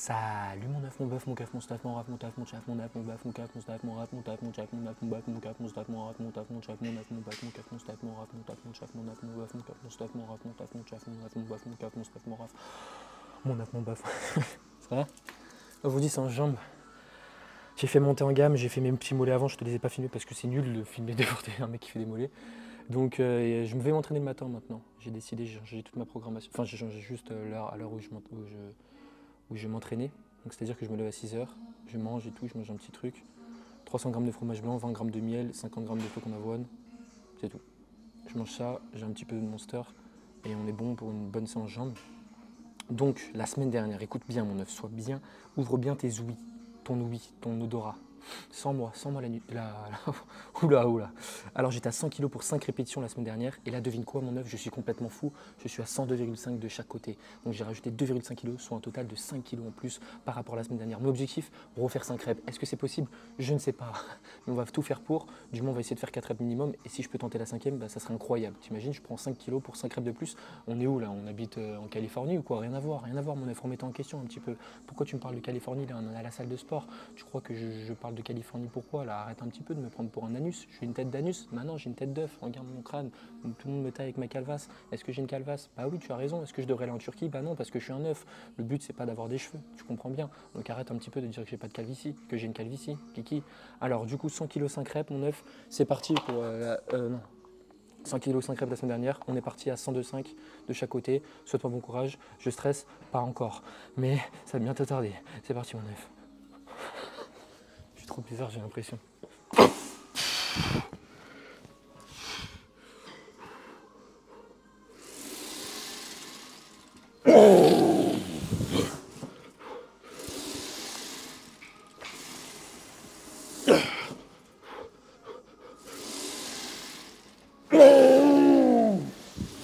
Salut mon œuf, mon bœuf, mon keuf, mon staff, mon raf, mon taf, mon chef, mon œuf, mon bœuf, mon keuf, mon staff, mon raf, mon taf, mon chef, mon œuf, mon bœuf, mon keuf, mon staff, mon raf, mon taf, mon chef, mon œuf, mon bœuf, mon keuf, mon staff, mon raf, mon taf, mon chef, mon œuf, mon bœuf, mon keuf, mon staff, mon raf, mon taf, mon chef, mon œuf, mon bœuf, mon keuf, mon staff, mon raf, mon œuf, mon bœuf. Ça va? On vous dit, c'est en jambes. J'ai fait monter en gamme, j'ai fait mes petits mollets avant, je te les ai pas filmés parce que c'est nul de filmer déporter un mec qui fait des mollets. Donc je me vais m'entraîner le matin maintenant. J'ai décidé, j'ai changé toute ma programmation. Enfin, j'ai changé juste l'heure à l'heure où je vais m'entraîner. Donc c'est-à-dire que je me lève à 6h, je mange et tout, je mange un petit truc. 300 g de fromage blanc, 20 g de miel, 50 g de flocons d'avoine, c'est tout. Je mange ça, j'ai un petit peu de Monster et on est bon pour une bonne séance jambes. Donc la semaine dernière, écoute bien mon œuf, sois bien, ouvre bien tes ouïes, ton odorat. Sens-moi la nuit. Oula. Alors j'étais à 100 kg pour 5 répétitions la semaine dernière. Et là, devine quoi, mon œuf, je suis complètement fou. Je suis à 102,5 de chaque côté. Donc j'ai rajouté 2,5 kg, soit un total de 5 kg en plus par rapport à la semaine dernière. Mon objectif, refaire 5 reps. Est-ce que c'est possible? Je ne sais pas. Mais on va tout faire pour. Du moins, on va essayer de faire 4 reps minimum. Et si je peux tenter la 5e, bah, ça serait incroyable. T'imagines, je prends 5 kg pour 5 reps de plus. On est où là? On habite en Californie ou quoi? Rien à voir, mon œuf. Remettons en question un petit peu. Pourquoi tu me parles de Californie? Là, on est à la salle de sport. Tu crois que je parle de Californie? Pourquoi là? Arrête un petit peu de me prendre pour un anus. J'ai une tête d'anus. Maintenant, j'ai une tête d'œuf. Regarde mon crâne. Tout le monde me taille avec ma calvasse. Est-ce que j'ai une calvasse? Bah oui, tu as raison. Est-ce que je devrais aller en Turquie? Bah non, parce que je suis un œuf. Le but, c'est pas d'avoir des cheveux. Tu comprends bien. Donc arrête un petit peu de dire que j'ai pas de calvitie, que j'ai une calvitie. Kiki. Alors, du coup, 100 kg 5 reps, mon œuf. C'est parti pour non. 100 kg 5 reps la semaine dernière, on est parti à 102,5 de chaque côté. Souhaite-moi bon courage, je stresse, pas encore, mais ça va bientôt tarder. C'est parti mon œuf. Je suis trop bizarre, j'ai l'impression.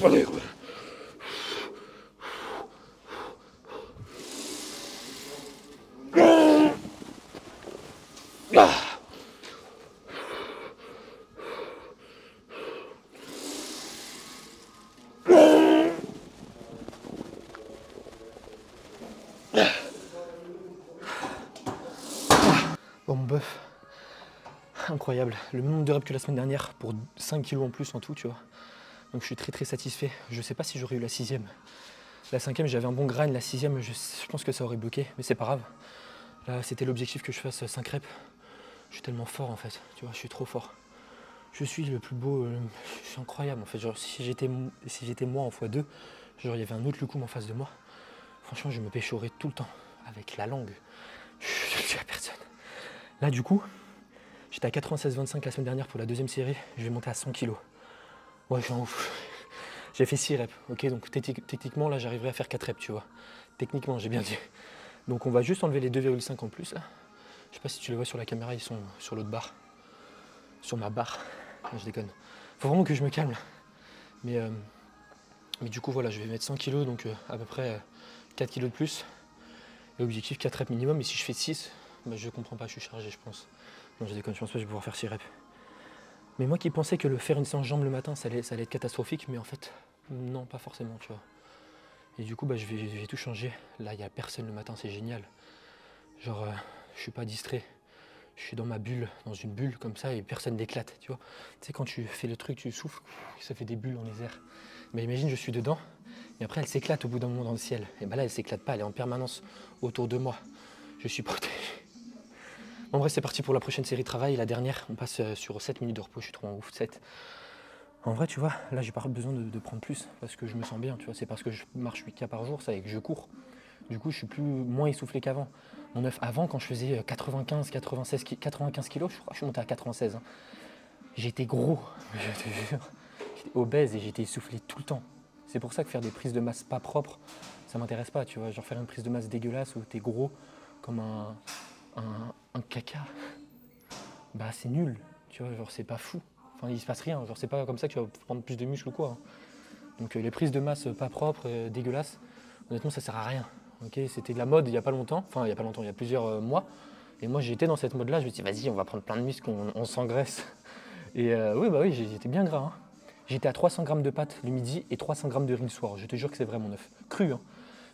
Allez, Bon mon bœuf, incroyable. Le même nombre de reps que la semaine dernière pour 5 kg en plus en tout, tu vois. Donc je suis très satisfait. Je sais pas si j'aurais eu la 6e. La 5e, j'avais un bon grind. La 6e, je pense que ça aurait bloqué, mais c'est pas grave. Là, c'était l'objectif que je fasse 5 reps. Je suis tellement fort en fait, tu vois, je suis trop fort. Je suis le plus beau, je suis incroyable en fait. Genre, si j'étais moi en x2, genre il y avait un autre Loukoum en face de moi. Franchement, je me péchorais tout le temps avec la langue. Je ne suis à personne. Là, du coup, j'étais à 96,25 la semaine dernière pour la deuxième série. Je vais monter à 100 kg. Ouais, je suis en ouf. J'ai fait 6 reps, ok, donc techniquement, là, j'arriverai à faire 4 reps, tu vois. Techniquement, j'ai bien dit. Donc, on va juste enlever les 2,5 en plus, là. Je sais pas si tu les vois sur la caméra, ils sont sur l'autre barre. Sur ma barre. Non, je déconne. Faut vraiment que je me calme. Mais du coup, voilà, je vais mettre 100 kg, donc à peu près 4 kg de plus. Et objectif 4 reps minimum. Et si je fais 6, bah, je comprends pas, je suis chargé, je pense. Non, je déconne, je pense pas que je vais pouvoir faire 6 reps. Mais moi qui pensais que faire une séance jambes le matin, ça allait être catastrophique, mais en fait, non, pas forcément, tu vois. Et du coup, bah, je vais tout changer. Là, il n'y a personne le matin, c'est génial. Genre, je suis pas distrait. Je suis dans ma bulle, dans une bulle comme ça, et personne n'éclate, tu vois. Tu sais, quand tu fais le truc, tu souffles, ça fait des bulles dans les airs. Mais imagine, je suis dedans, et après, elle s'éclate au bout d'un moment dans le ciel. Et bah là, elle s'éclate pas, elle est en permanence autour de moi. Je suis protégé. En vrai, c'est parti pour la prochaine série de travail. La dernière, on passe sur 7 minutes de repos, je suis trop en ouf, 7. En vrai, tu vois, là, j'ai pas besoin de prendre plus, parce que je me sens bien, tu vois. C'est parce que je marche 8K par jour, ça, et que je cours. Du coup, je suis moins essoufflé qu'avant. Mon œuf, avant, quand je faisais 95 kg, je crois, je suis monté à 96. Hein. J'étais gros, je te jure. J'étais obèse et j'étais essoufflé tout le temps. C'est pour ça que faire des prises de masse pas propres, ça m'intéresse pas, tu vois. Genre faire une prise de masse dégueulasse où t'es gros comme un caca, bah c'est nul, tu vois, genre c'est pas fou. Enfin, il se passe rien, genre c'est pas comme ça que tu vas prendre plus de muscles ou quoi. Hein. Donc les prises de masse pas propres, dégueulasses, honnêtement, ça sert à rien. Okay, c'était de la mode il n'y a pas longtemps, il y a plusieurs mois. Et moi j'étais dans cette mode-là, je me suis dit vas-y, on va prendre plein de muscles, on s'engraisse. Et oui, j'étais bien gras. Hein. J'étais à 300 g de pâtes le midi et 300 g de riz le soir. Je te jure que c'est vrai mon œuf. Cru, hein.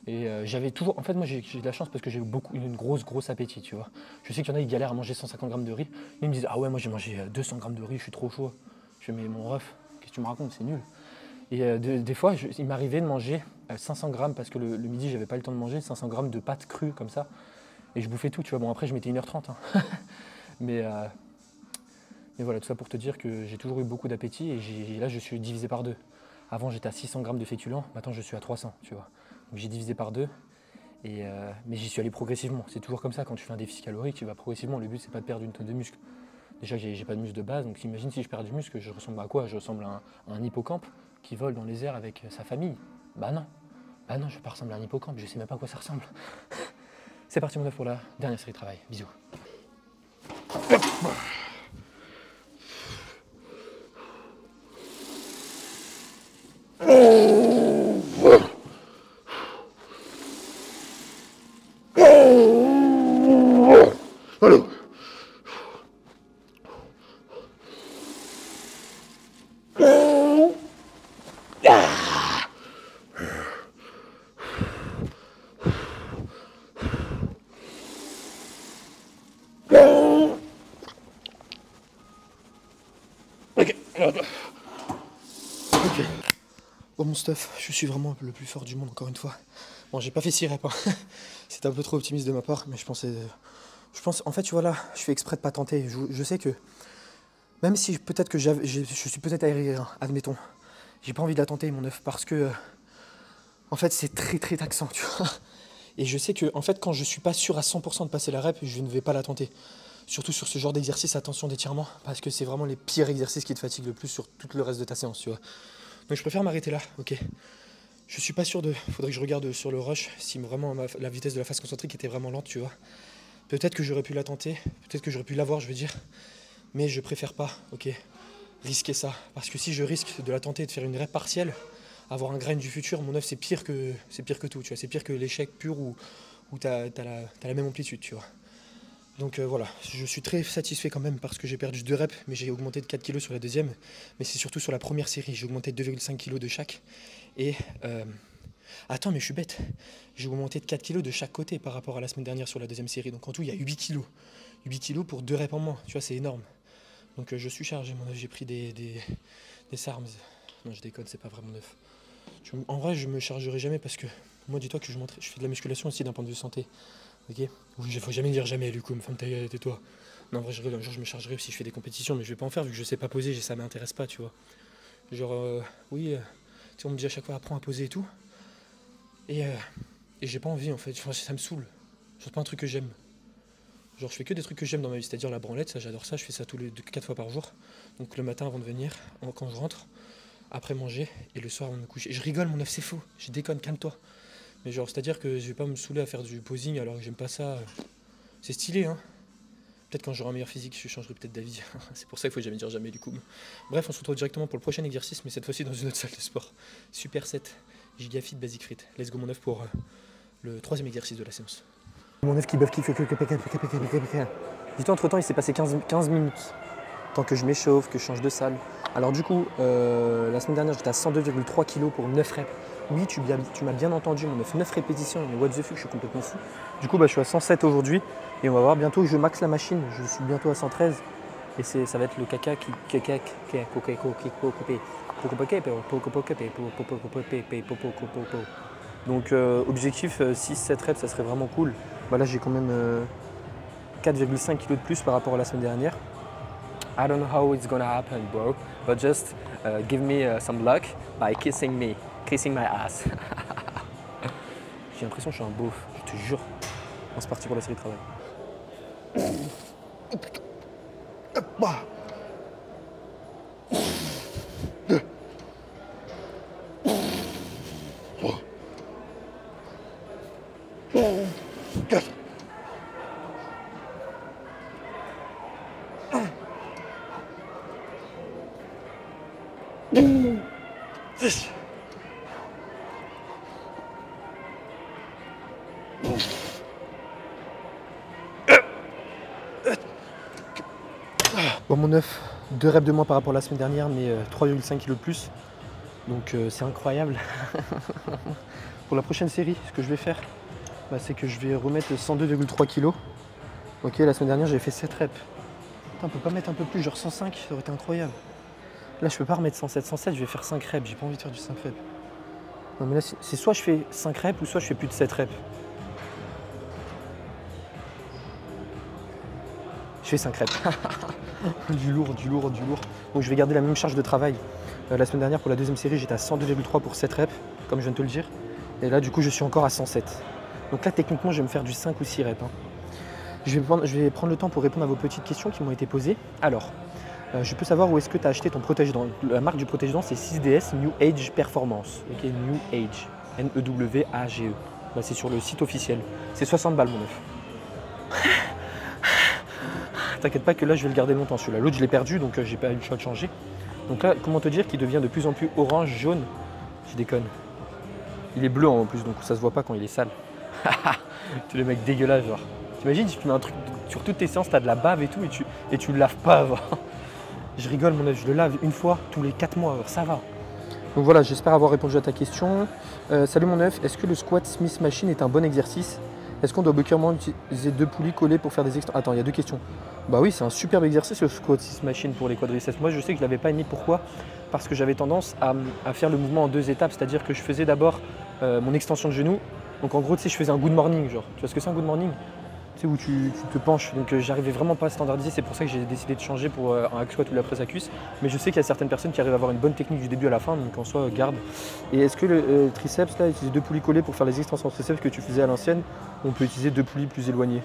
Et j'avais toujours, en fait moi j'ai de la chance parce que j'ai une grosse appétit, tu vois. Je sais qu'il y en a qui galèrent à manger 150 grammes de riz. Ils me disent ah ouais moi j'ai mangé 200 grammes de riz, je suis trop chaud. Je fais mais mon ref, qu'est-ce que tu me racontes, c'est nul. Et des fois il m'arrivait de manger 500 grammes parce que le midi j'avais pas le temps de manger, 500 grammes de pâtes crues comme ça. Et je bouffais tout, tu vois. Bon après je mettais 1h30. Hein. mais voilà, tout ça pour te dire que j'ai toujours eu beaucoup d'appétit et là je suis divisé par deux. Avant j'étais à 600 grammes de féculents, maintenant je suis à 300, tu vois. Donc j'ai divisé par deux, mais j'y suis allé progressivement. C'est toujours comme ça, quand tu fais un déficit calorique, tu vas progressivement. Le but c'est pas de perdre une tonne de muscle. Déjà que j'ai pas de muscle de base, donc imagine si je perds du muscle, je ressemble à quoi? Je ressemble à un hippocampe qui vole dans les airs avec sa famille. Bah non, je vais pas ressembler à un hippocampe, je sais même pas à quoi ça ressemble. C'est parti mon œuf pour la dernière série de travail. Bisous. Allô. Ok. Bon mon stuff, je suis vraiment le plus fort du monde encore une fois. Bon j'ai pas fait 6 reps, hein. C'était un peu trop optimiste de ma part, mais je pense en fait tu vois là, je fais exprès de pas tenter. Je sais que même si peut-être que je suis peut-être aérien, admettons, j'ai pas envie de la tenter mon œuf parce que en fait c'est très taxant, tu vois. Et je sais que en fait quand je suis pas sûr à 100% de passer la rep, je ne vais pas la tenter. Surtout sur ce genre d'exercice, attention d'étirement, parce que c'est vraiment les pires exercices qui te fatiguent le plus sur tout le reste de ta séance, tu vois. Donc je préfère m'arrêter là, ok. Je suis pas sûr de... Faudrait que je regarde sur le rush si vraiment la vitesse de la phase concentrique était vraiment lente, tu vois. Peut-être que j'aurais pu la tenter, peut-être que j'aurais pu l'avoir, je veux dire. Mais je préfère pas, ok, risquer ça. Parce que si je risque de la tenter et de faire une rep partielle, avoir un grain du futur, mon œuf c'est pire que tout, tu vois. C'est pire que l'échec pur où t'as la même amplitude, tu vois. Donc voilà, je suis très satisfait quand même parce que j'ai perdu 2 reps, mais j'ai augmenté de 4 kg sur la deuxième. Mais c'est surtout sur la première série, j'ai augmenté de 2,5 kg de chaque. Et attends, mais je suis bête, j'ai augmenté de 4 kg de chaque côté par rapport à la semaine dernière sur la deuxième série. Donc en tout, il y a 8 kg. 8 kg pour 2 reps en moins, tu vois, c'est énorme. Donc je suis chargé, j'ai pris des SARMs. Non, je déconne, c'est pas vraiment neuf. En vrai, je me chargerai jamais parce que moi, dis-toi que je fais de la musculation aussi d'un point de vue santé. Ok. Il faut jamais dire jamais, Lucum, femme tais-toi. Non, en vrai, un jour je me chargerai si je fais des compétitions, mais je vais pas en faire vu que je sais pas poser, ça m'intéresse pas, tu vois. Genre, oui, tu sais, on me dit à chaque fois apprends à poser et tout. Et j'ai pas envie en fait, enfin, ça me saoule. C'est pas un truc que j'aime. Genre, je fais que des trucs que j'aime dans ma vie, c'est-à-dire la branlette, ça j'adore ça, je fais ça 4 fois par jour. Donc le matin avant de venir, quand je rentre, après manger, et le soir avant de me coucher. Et je rigole, mon œuf, c'est faux, je déconne, calme-toi. Mais genre, c'est-à-dire que je vais pas me saouler à faire du posing alors que j'aime pas ça. C'est stylé, hein. Peut-être quand j'aurai un meilleur physique, je changerai peut-être d'avis. C'est pour ça qu'il faut jamais dire jamais du coup. Bref, on se retrouve directement pour le prochain exercice, mais cette fois-ci dans une autre salle de sport. Super 7, Gigafit Basic Fit. Let's go mon œuf pour le 3e exercice de la séance. Mon œuf qui bœuf qui fait que dis-toi, entre temps il s'est passé 15 minutes. Tant que je m'échauffe, que je change de salle. Alors du coup, la semaine dernière j'étais à 102,3 kg pour 9 reps. Oui, tu m'as bien entendu, mon 9 répétitions, mais what the fuck, je suis complètement fou. Du coup, je suis à 107 aujourd'hui et on va voir bientôt que je max la machine. Je suis bientôt à 113 et ça va être le caca qui donc objectif 6-7 reps, ça serait vraiment cool. Là j'ai quand même 4,5 kg de plus par rapport à la semaine dernière. I don't know how it's gonna happen, bro, but just give me some luck by kissing my ass. J'ai l'impression que je suis un beauf, je te jure. Bon, c'est parti pour la série de travail. Bon mon œuf, 2 reps de moins par rapport à la semaine dernière, mais 3,5 kg de plus. Donc c'est incroyable. Pour la prochaine série, ce que je vais faire, bah, c'est que je vais remettre 102,3 kg. Ok, la semaine dernière, j'ai fait 7 reps. Putain, on peut pas mettre un peu plus, genre 105, ça aurait été incroyable. Là, je peux pas remettre 107. 107, je vais faire 5 reps. J'ai pas envie de faire du 5 reps. Non, mais là, c'est soit je fais 5 reps ou soit je fais plus de 7 reps. Je fais 5 reps. Du lourd, du lourd, du lourd. Donc je vais garder la même charge de travail. La semaine dernière, pour la deuxième série, j'étais à 102,3 pour 7 reps, comme je viens de te le dire. Et là, du coup, je suis encore à 107. Donc là, techniquement, je vais me faire du 5 ou 6 reps. Hein. Je vais prendre le temps pour répondre à vos petites questions qui m'ont été posées. Alors, je peux savoir où est-ce que tu as acheté ton protège-dents. La marque du protège-dents, c'est 6DS New Age Performance. Ok, New Age. N-E-W-A-G-E. Bah, c'est sur le site officiel. C'est 60 balles, mon œuf. T'inquiète pas que là, je vais le garder longtemps, celui-là. L'autre, je l'ai perdu, donc j'ai pas eu le choix de changer. Donc là, comment te dire qu'il devient de plus en plus orange, jaune? Je déconne. Il est bleu en plus, donc ça se voit pas quand il est sale. Tu es le mec dégueulasse, genre. T'imagines si tu mets un truc sur toutes tes séances, t'as de la bave et tout, et tu le laves pas, genre. Je rigole, mon œuf, je le lave une fois tous les 4 mois, alors ça va. Donc voilà, j'espère avoir répondu à ta question. Salut mon œuf, est-ce que le squat Smith Machine est un bon exercice? Est-ce qu'on doit obligatoirement utiliser 2 poulies collées pour faire des extensions? Attends, il y a 2 questions. Bah oui, c'est un superbe exercice le squat Smith Machine pour les quadriceps. Moi, je sais que je l'avais pas aimé. Pourquoi? Parce que j'avais tendance à faire le mouvement en 2 étapes, c'est-à-dire que je faisais d'abord mon extension de genou. Donc en gros, tu sais, je faisais un good morning, genre. Tu vois ce que c'est un good morning? Tu sais, où tu te penches. Donc j'arrivais vraiment pas à standardiser. C'est pour ça que j'ai décidé de changer pour un hack squat ou la presse à cuisse. Mais je sais qu'il y a certaines personnes qui arrivent à avoir une bonne technique du début à la fin, donc en soi, garde. Et est-ce que le triceps, là, utilise 2 poulies collées pour faire les extensions de triceps que tu faisais à l'ancienne? On peut utiliser 2 poulies plus éloignées.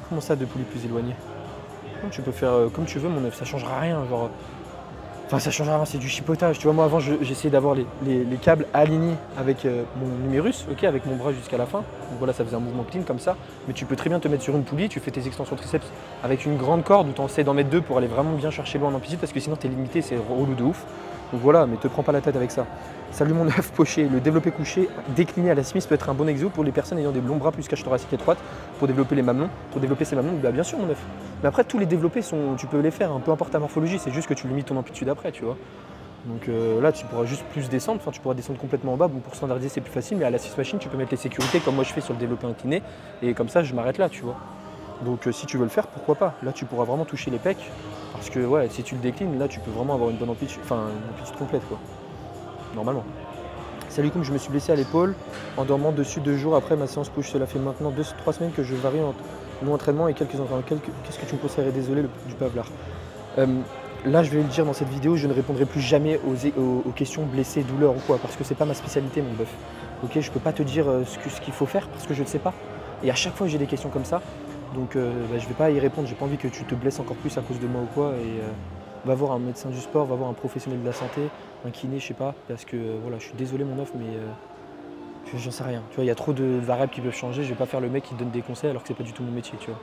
Comment ça, 2 poulies plus éloignées? Tu peux faire comme tu veux, mon œuf, ça changera rien. Genre... Enfin, ça changera rien, c'est du chipotage. Tu vois, moi avant, j'essayais d'avoir les câbles alignés avec mon numérus, ok, avec mon bras jusqu'à la fin. Donc voilà, ça faisait un mouvement clean comme ça. Mais tu peux très bien te mettre sur une poulie, tu fais tes extensions triceps avec une grande corde où tu essaies d'en mettre 2 pour aller vraiment bien chercher loin en amplitude parce que sinon, tu es limité, c'est relou de ouf. Donc voilà, mais te prends pas la tête avec ça. Salut mon œuf poché, le développé couché décliné à la Smith peut être un bon exo pour les personnes ayant des longs bras plus cage thoracique étroite pour développer les mamelons. Pour développer ces mamelons, bah bien sûr mon œuf. Mais après tous les développés tu peux les faire, hein, peu importe ta morphologie, c'est juste que tu limites ton amplitude après, tu vois. Donc là tu pourras juste plus descendre, enfin tu pourras descendre complètement en bas, bon pour standardiser c'est plus facile, mais à la Smith Machine tu peux mettre les sécurités comme moi je fais sur le développé incliné et comme ça je m'arrête là, tu vois. Donc si tu veux le faire, pourquoi pas. Là tu pourras vraiment toucher les pecs parce que ouais, si tu le déclines, là tu peux vraiment avoir une bonne amplitude, enfin une amplitude complète quoi. Normalement. Salut, comme je me suis blessé à l'épaule en dormant dessus 2 jours après ma séance push. Cela fait maintenant 2-3 semaines que je varie entre mon entraînement et quelques entraînements. Qu'est-ce que tu me conseillerais? Désolé du pavlard. Là, je vais le dire dans cette vidéo, je ne répondrai plus jamais aux questions blessés, douleurs ou quoi, parce que c'est pas ma spécialité, mon bœuf. Ok, je peux pas te dire ce qu'il faut faire parce que je ne sais pas. Et à chaque fois, j'ai des questions comme ça, donc je vais pas y répondre. J'ai pas envie que tu te blesses encore plus à cause de moi ou quoi. Et va voir un médecin du sport, va voir un professionnel de la santé, un kiné, je sais pas, parce que voilà, je suis désolé mon œuf, mais j'en sais rien. Tu vois, il y a trop de variables qui peuvent changer. Je vais pas faire le mec qui te donne des conseils alors que c'est pas du tout mon métier, tu vois.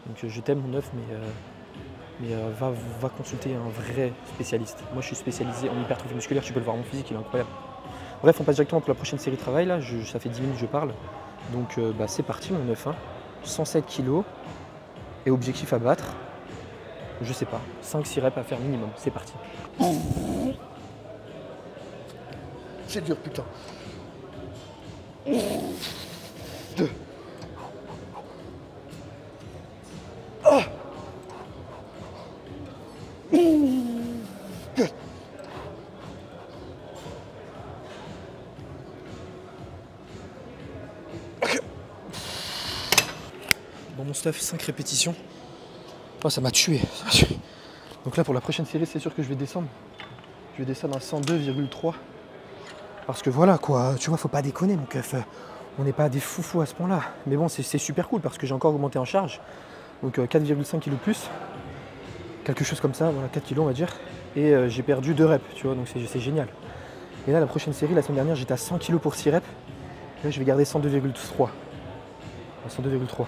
Donc je t'aime mon œuf, mais va consulter un vrai spécialiste. Moi, je suis spécialisé en hypertrophie musculaire. Tu peux le voir, mon physique, il est incroyable. Bref, on passe directement pour la prochaine série de travail. Là, ça fait 10 minutes que je parle. Donc, c'est parti, mon œuf. Hein. 107 kg et objectif à battre. Je sais pas. 5-6 reps à faire minimum. C'est parti. C'est dur, putain. 2. Ah. 4. Bon, mon stuff, 5 répétitions. Oh, ça m'a tué. Donc là, pour la prochaine série, c'est sûr que je vais descendre. Je vais descendre à 102,3. Parce que voilà, quoi. Tu vois, faut pas déconner, mon keuf. On n'est pas des foufous à ce point-là. Mais bon, c'est super cool parce que j'ai encore augmenté en charge. Donc 4,5 kg de plus. Quelque chose comme ça, voilà, 4 kg on va dire. Et j'ai perdu 2 reps, tu vois, donc c'est génial. Et là, la prochaine série, la semaine dernière, j'étais à 100 kg pour 6 reps. Là, je vais garder 102,3. 102,3.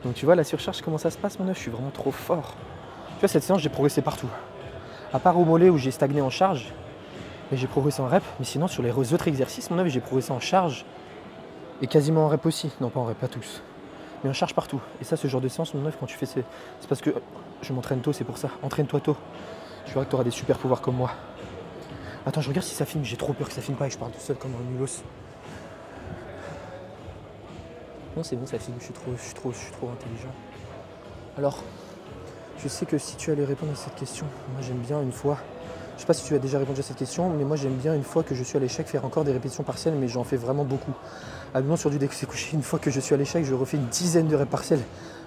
Donc tu vois, la surcharge, comment ça se passe, mon œuf? Je suis vraiment trop fort. Tu vois, cette séance, j'ai progressé partout. À part au mollet où j'ai stagné en charge, mais j'ai progressé en rep. Mais sinon, sur les autres exercices, mon œuf, j'ai progressé en charge et quasiment en rep aussi. Non, pas en rep, pas tous. Mais en charge partout. Et ça, ce genre de séance, mon œuf, quand tu fais c'est parce que je m'entraîne tôt, c'est pour ça. Entraîne-toi tôt. Tu verras que tu auras des super pouvoirs comme moi. Attends, je regarde si ça filme. J'ai trop peur que ça filme pas et que je parle tout seul comme un nulos. Non, c'est bon, ça filme. Je suis trop intelligent. Alors, je sais que si tu allais répondre à cette question, moi j'aime bien une fois. Je sais pas si tu as déjà répondu à cette question, mais moi j'aime bien une fois que je suis à l'échec faire encore des répétitions partielles, mais j'en fais vraiment beaucoup. Habilement sur du décollé couché, une fois que je suis à l'échec, je refais une dizaine de reps partiels.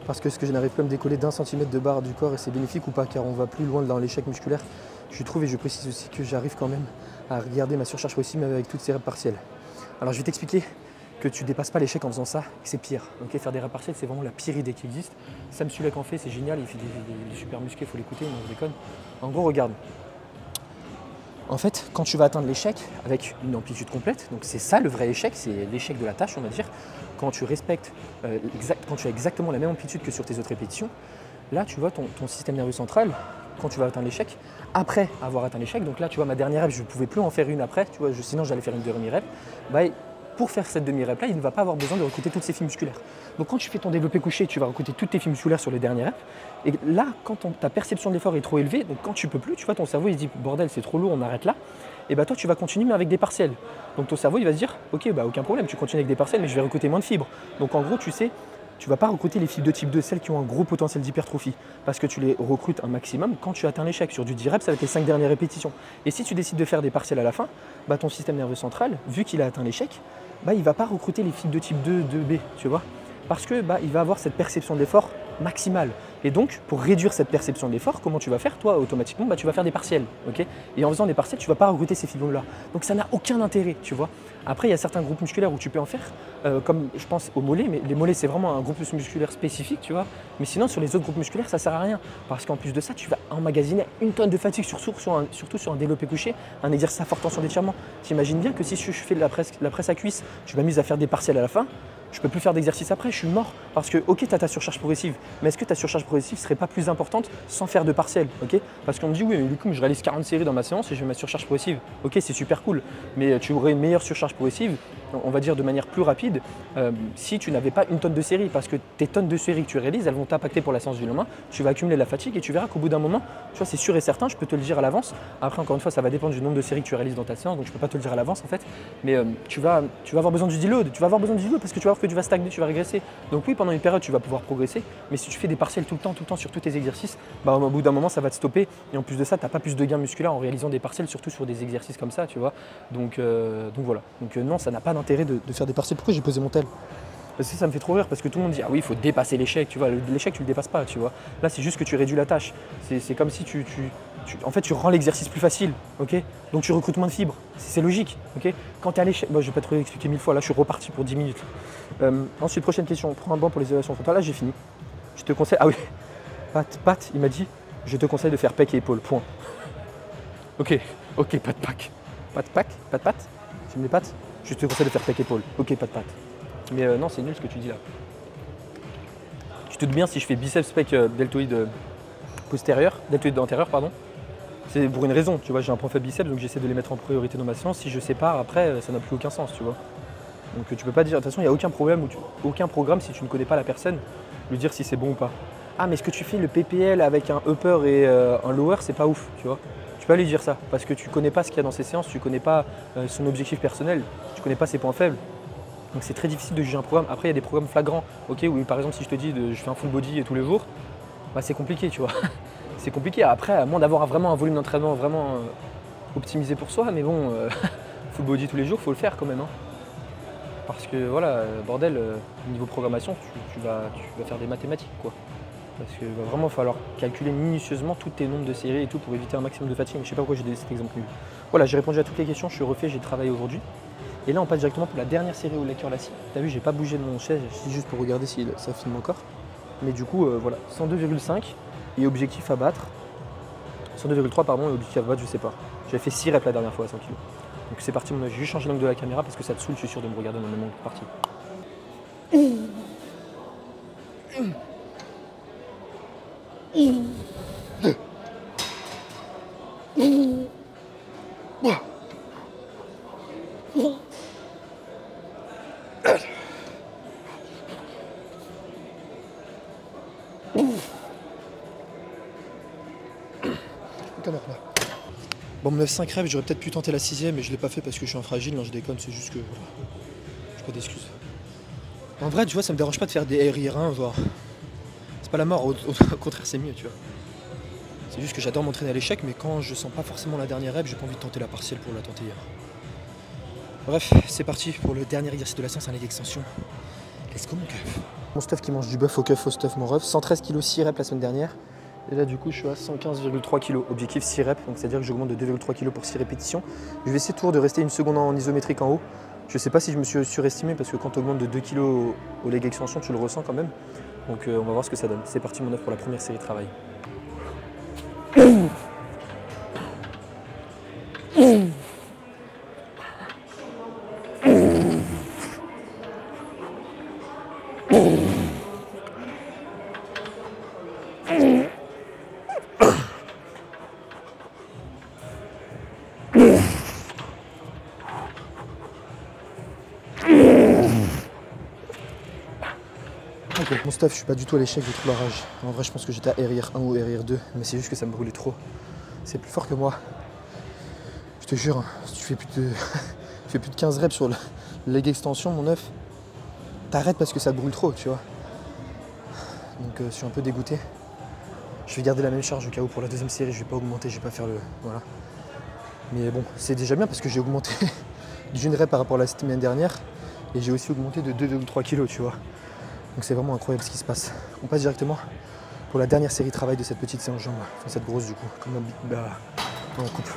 Parce que je n'arrive plus à me décoller d'1 centimètre de barre du corps et c'est bénéfique ou pas, car on va plus loin dans l'échec musculaire. Je trouve et je précise aussi que j'arrive quand même à regarder ma surcharge progressive même avec toutes ces reps partielles. Alors je vais t'expliquer que tu dépasses pas l'échec en faisant ça, c'est pire. Okay, faire des reps partiels, c'est vraiment la pire idée qui existe. Sam Sulek en fait, c'est génial, il fait des super musclés, il faut l'écouter, non, je déconne. En gros, regarde. En fait, quand tu vas atteindre l'échec avec une amplitude complète, donc c'est ça le vrai échec, c'est l'échec de la tâche, on va dire, quand tu respectes, quand tu as exactement la même amplitude que sur tes autres répétitions, là, tu vois, ton système nerveux central, quand tu vas atteindre l'échec, après avoir atteint l'échec, donc là, tu vois, ma dernière rep, je ne pouvais plus en faire une après, tu vois, sinon j'allais faire une demi-rep, bah, pour faire cette demi-rep là, il ne va pas avoir besoin de recruter toutes ces fibres musculaires. Donc quand tu fais ton développé couché, tu vas recruter toutes tes fibres musculaires sur les dernières reps. Et là, quand ta perception de l'effort est trop élevée, donc quand tu peux plus, tu vois, ton cerveau il se dit bordel, c'est trop lourd, on arrête là. Et bah toi tu vas continuer mais avec des partiels. Donc ton cerveau il va se dire ok bah aucun problème, tu continues avec des partiels mais je vais recruter moins de fibres. Donc en gros tu sais, tu ne vas pas recruter les fibres de type 2, celles qui ont un gros potentiel d'hypertrophie, parce que tu les recrutes un maximum quand tu atteins l'échec. Sur du 10 reps, ça va être les 5 dernières répétitions. Et si tu décides de faire des partiels à la fin, bah ton système nerveux central, vu qu'il a atteint l'échec, bah il ne va pas recruter les fibres de type 2, 2B, tu vois, parce que bah, il va avoir cette perception de l'effort maximale. Et donc, pour réduire cette perception de l'effort, comment tu vas faire? Toi, automatiquement, bah, tu vas faire des partiels. Okay, et en faisant des partiels, tu ne vas pas recruter ces fibres-là. Donc, ça n'a aucun intérêt, tu vois. Après, il y a certains groupes musculaires où tu peux en faire, comme je pense aux mollets, mais les mollets, c'est vraiment un groupe musculaire spécifique, tu vois. Mais sinon, sur les autres groupes musculaires, ça ne sert à rien. Parce qu'en plus de ça, tu vas emmagasiner une tonne de fatigue, surtout sur un développé couché, un exercice à forte tension d'étirement. Tu imagines bien que si je fais la presse à cuisse, je m'amuse à faire des partiels à la fin, je ne peux plus faire d'exercice après, je suis mort. Parce que, ok, tu as ta surcharge progressive, mais est-ce que ta surcharge progressive ne serait pas plus importante sans faire de partiel? Parce qu'on me dit, oui, mais du coup, je réalise 40 séries dans ma séance et j'ai ma surcharge progressive. Ok, c'est super cool, mais tu aurais une meilleure surcharge progressive, on va dire de manière plus rapide, si tu n'avais pas une tonne de séries. Parce que tes tonnes de séries que tu réalises, elles vont t'impacter pour la séance du lendemain, tu vas accumuler la fatigue et tu verras qu'au bout d'un moment, tu vois, c'est sûr et certain, je peux te le dire à l'avance. Après, encore une fois, ça va dépendre du nombre de séries que tu réalises dans ta séance, donc je ne peux pas te le dire à l'avance en fait. Mais tu vas avoir besoin du deload, parce que tu vas voir que tu vas stagner, tu vas régresser. Donc oui, pendant une période, tu vas pouvoir progresser, mais si tu fais des partiels tout le temps sur tous tes exercices, bah, au bout d'un moment, ça va te stopper. Et en plus de ça, tu n'as pas plus de gains musculaires en réalisant des partiels, surtout sur des exercices comme ça, tu vois. Donc voilà. Donc non, ça n'a pas d'intérêt de faire des partiels. Pourquoi j'ai posé mon tel? Parce que ça me fait trop rire, parce que tout le monde dit ah oui, il faut dépasser l'échec, tu vois. L'échec, tu le dépasses pas, tu vois. Là, c'est juste que tu réduis la tâche. C'est comme si en fait, tu rends l'exercice plus facile, ok? Donc tu recrutes moins de fibres, c'est logique, ok? Quand tu es à l'échec, je vais pas te expliquer 1000 fois, là je suis reparti pour 10 minutes. Ensuite, prochaine question, prends un banc pour les élévations frontales. Là, j'ai fini. Je te conseille, ah oui, Pat, il m'a dit, je te conseille de faire pec et épaule, point. Ok, pas de pack. Pas de pack, pas de patte? Tu me les pattes? Je te conseille de faire pec et épaule, ok, pas de patte. Mais non, c'est nul ce que tu dis là. Tu te doutes bien si je fais biceps pec deltoïde deltoïde antérieur, pardon. C'est pour une raison, tu vois, j'ai un point faible biceps, donc j'essaie de les mettre en priorité dans ma séance. Si je sépare, après, ça n'a plus aucun sens, tu vois. Donc tu peux pas dire, de toute façon, il n'y a aucun problème, aucun programme, si tu ne connais pas la personne, lui dire si c'est bon ou pas. Ah, mais est-ce que tu fais le PPL avec un upper et un lower, c'est pas ouf, tu vois. Tu peux pas lui dire ça, parce que tu connais pas ce qu'il y a dans ses séances, tu connais pas son objectif personnel, tu connais pas ses points faibles. Donc c'est très difficile de juger un programme. Après, il y a des programmes flagrants, ok, où par exemple, si je te dis je fais un full body tous les jours, bah, c'est compliqué, tu vois. C'est compliqué. Après, à moins d'avoir vraiment un volume d'entraînement vraiment optimisé pour soi, mais bon, full body tous les jours, il faut le faire quand même. Hein. Parce que voilà, bordel, niveau programmation, tu vas faire des mathématiques, quoi. Parce qu'il va vraiment falloir calculer minutieusement tous tes nombres de séries et tout pour éviter un maximum de fatigue. Je sais pas pourquoi j'ai donné cet exemple. Voilà, j'ai répondu à toutes les questions, je suis refait, j'ai travaillé aujourd'hui. Et là, on passe directement pour la dernière série au lecteur lassi. T'as vu, j'ai pas bougé de mon chaise, c'est juste pour regarder si ça filme encore. Mais du coup, voilà, 102,5 et objectif à battre. 102,3 pardon, et objectif à battre, je sais pas. J'avais fait 6 reps la dernière fois à 100 kg. Donc c'est parti, j'ai juste changé l'angle de la caméra parce que ça te saoule, je suis sûr de me regarder dans le même angle. Parti. Caméra là. Bon, mon 9-5 reps, j'aurais peut-être pu tenter la 6ème, mais je l'ai pas fait parce que je suis un fragile. Non, je déconne, c'est juste que voilà, j'ai pas d'excuses. En vrai, tu vois, ça me dérange pas de faire des RIR1, genre. C'est pas la mort, au contraire, c'est mieux, tu vois. C'est juste que j'adore m'entraîner à l'échec, mais quand je sens pas forcément la dernière rep, j'ai pas envie de tenter la partielle pour la tenter hier. Bref, c'est parti pour le dernier exercice de la séance, un leg extension. Let's go, mon keuf. Mon stuff qui mange du bœuf au keuf, au stuff, mon ref. 113 kg 6 reps la semaine dernière. Et là, du coup, je suis à 115,3 kg. Objectif 6 reps, donc c'est-à-dire que j'augmente de 2,3 kg pour 6 répétitions. Je vais essayer toujours de rester une seconde en isométrique en haut. Je sais pas si je me suis surestimé parce que quand tu augmentes de 2 kg au leg extension, tu le ressens quand même. Donc on va voir ce que ça donne. C'est parti, mon œuf, pour la première série de travail. Ok, mon stuff, je suis pas du tout à l'échec, j'ai trop la rage. En vrai, je pense que j'étais à RIR1 ou RIR2, mais c'est juste que ça me brûlait trop. C'est plus fort que moi. Je te jure, hein, si tu fais plus de 15 reps sur le leg extension, mon œuf, t'arrêtes parce que ça te brûle trop, tu vois. Donc je suis un peu dégoûté. Je vais garder la même charge au cas où pour la deuxième série, je vais pas augmenter, je vais pas faire le... Voilà. Mais bon, c'est déjà bien parce que j'ai augmenté d'une rep par rapport à la semaine dernière et j'ai aussi augmenté de 2,3 kg, tu vois. Donc c'est vraiment incroyable ce qui se passe. On passe directement pour la dernière série de travail de cette petite séance jambes, enfin cette grosse du coup, comme en couple.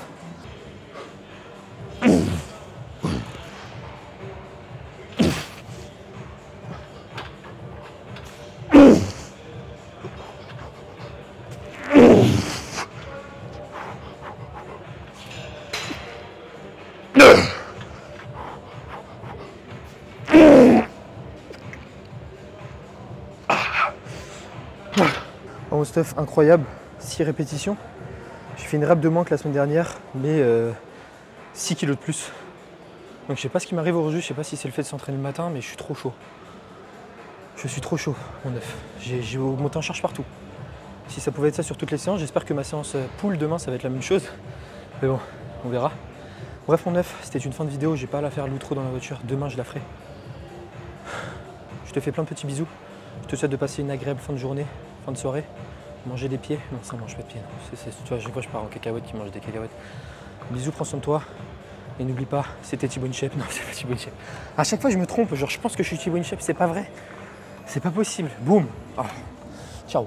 En stuff incroyable, 6 répétitions. J'ai fait une rep de moins que la semaine dernière, mais 6 kg de plus. Donc je sais pas ce qui m'arrive aujourd'hui, je sais pas si c'est le fait de s'entraîner le matin, mais je suis trop chaud. Je suis trop chaud, mon œuf. J'ai augmenté en charge partout. Si ça pouvait être ça sur toutes les séances, j'espère que ma séance pool demain ça va être la même chose. Mais bon, on verra. Bref, mon œuf, c'était une fin de vidéo, j'ai pas à la faire l'outro dans la voiture. Demain je la ferai. Je te fais plein de petits bisous. Je te souhaite de passer une agréable fin de journée, fin de soirée. Manger des pieds. Non, ça mange pas de pieds. Tu vois, chaque fois je pars en cacahuète qui mange des cacahuètes. Bisous, prends soin de toi. Et n'oublie pas, c'était Thibaut InShape. Non, c'est pas Thibaut InShape. À chaque fois je me trompe, genre je pense que je suis Thibaut InShape, c'est pas vrai. C'est pas possible. Boum. Ah. Ciao.